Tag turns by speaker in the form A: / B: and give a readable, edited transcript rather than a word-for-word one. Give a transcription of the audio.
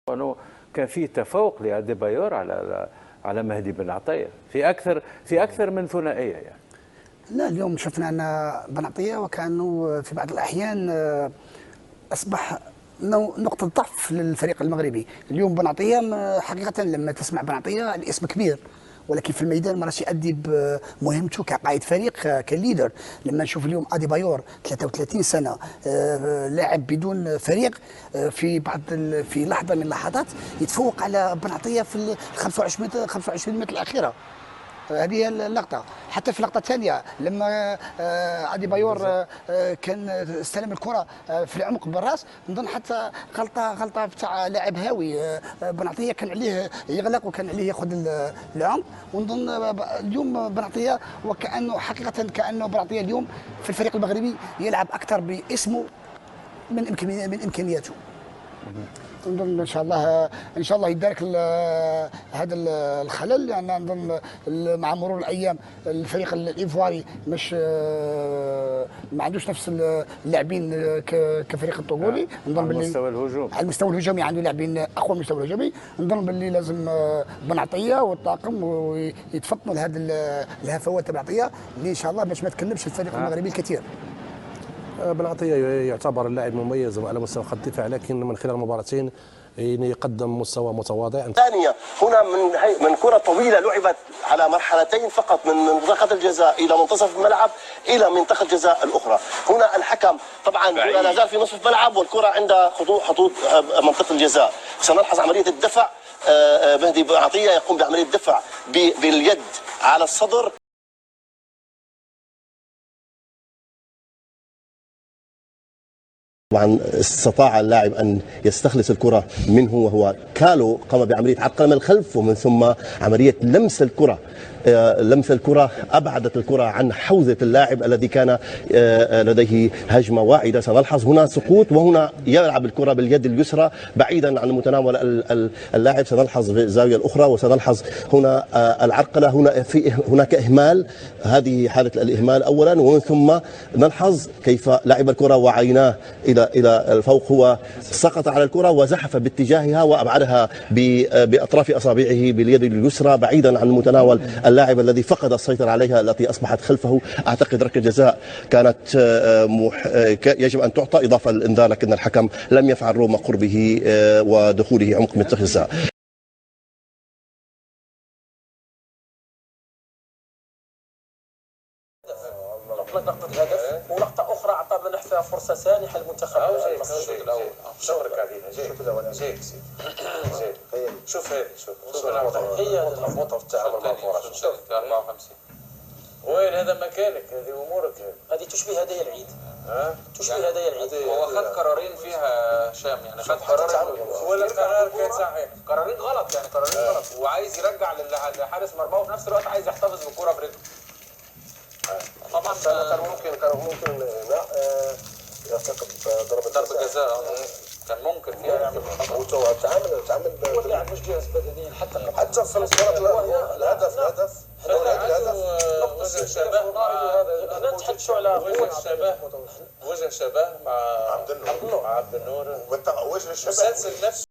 A: انه كان في تفوق لأديبايور على مهدي بن عطية في اكثر من ثنائيه يعني.
B: لا، اليوم شفنا ان بن عطية وكانه في بعض الاحيان اصبح نقطة ضعف للفريق المغربي. اليوم بن عطية حقيقة لما تسمع بن عطية الاسم كبير، ولكن في الميدان ما راش يؤدي بمهمته كقائد فريق كليدر. لما نشوف اليوم اديبايور 33 سنه لاعب بدون فريق، في لحظه من اللحظات يتفوق على بن عطية في 25 متر الاخيره. هذه هي اللقطه. حتى في اللقطه الثانيه لما اديبايور كان استلم الكره في العمق بالراس، نظن حتى غلطه بتاع لاعب هاوي. بن عطية كان عليه يغلق وكان عليه ياخذ العمق. ونظن اليوم بن عطية وكانه حقيقه بن عطية اليوم في الفريق المغربي يلعب اكثر باسمه من امكانياته. نظن ان شاء الله يدارك هذا الخلل، لان يعني نظن مع مرور الايام الفريق الايفواري مش ما عندوش نفس اللاعبين كفريق الطفولي. نظن
A: على المستوى الهجومي،
B: على المستوى الهجومي عنده لاعبين اقوى من المستوى الهجومي. نظن باللي لازم بن عطية والطاقم ويتفطنوا لهذه الهفوات تبع عطية اللي ان شاء الله باش ما تكلمش الفريق المغربي الكثير.
C: بن عطية يعتبر لاعب مميز على مستوى خط الدفاع، لكن من خلال المباراتين يقدم مستوى متواضع.
D: ثانية هنا من كرة طويلة لعبت على مرحلتين فقط، من منطقة الجزاء إلى منتصف الملعب إلى منطقة الجزاء الأخرى. هنا الحكم طبعا لا زال في نصف الملعب والكرة عند حدود منطقة الجزاء. سنلحظ عملية الدفع، مهدي بن عطية يقوم بعملية الدفع باليد على الصدر. طبعا استطاع اللاعب ان يستخلص الكره منه، وهو كالو قام بعمليه عرقله من الخلف ومن ثم عمليه لمس الكره. ابعدت الكره عن حوزه اللاعب الذي كان لديه هجمه واحده. سنلحظ هنا سقوط، وهنا يلعب الكره باليد اليسرى بعيدا عن متناول اللاعب. سنلحظ في الزاويه الاخرى وسنلحظ هنا العرقله. هناك اهمال، هذه حاله الاهمال اولا، ومن ثم نلحظ كيف لعب الكره وعيناه الى الفوق. هو سقط على الكره وزحف باتجاهها وابعدها باطراف اصابعه باليد اليسرى بعيدا عن متناول اللاعب الذي فقد السيطره عليها، التي اصبحت خلفه. اعتقد ركله جزاء كانت يجب ان تعطى اضافه للانذار، لكن الحكم لم يفعل رغم قربه ودخوله عمق منطقه الجزاء.
E: لقطة هدف ولقطة أخرى أعطى لنا فيها فرصة سانحة للمنتخب المصري.
F: شكرا علينا. جيد شوف هذه، شوف
E: هي
F: اللخبطة في التعامل مع الكرة.
E: 54
F: وين هذا مكانك؟ هذه أمورك.
E: هذه تشبه هدايا العيد. تشبه هدايا العيد.
F: هو أخذ قرارين فيها شام، يعني أخذ قرار ولا قرار كان صحيح؟
E: قرارين غلط، يعني قرارين غلط،
F: وعايز يرجع لحارس مرمى وفي نفس الوقت عايز يحتفظ بالكرة برجله.
E: طبعا
D: كان ممكن لا يرتكب
F: ضربة جزاء. كان ممكن فيها يعمل خطأ.
D: تعمل
E: واللاعب مش جاهز بدنيا
D: حتى في الهدف
F: وجه شبه
E: هنا نتحدثوا على
F: وجه شبه مع عبد النور
D: وجه الشبه
F: مسلسل نفسه.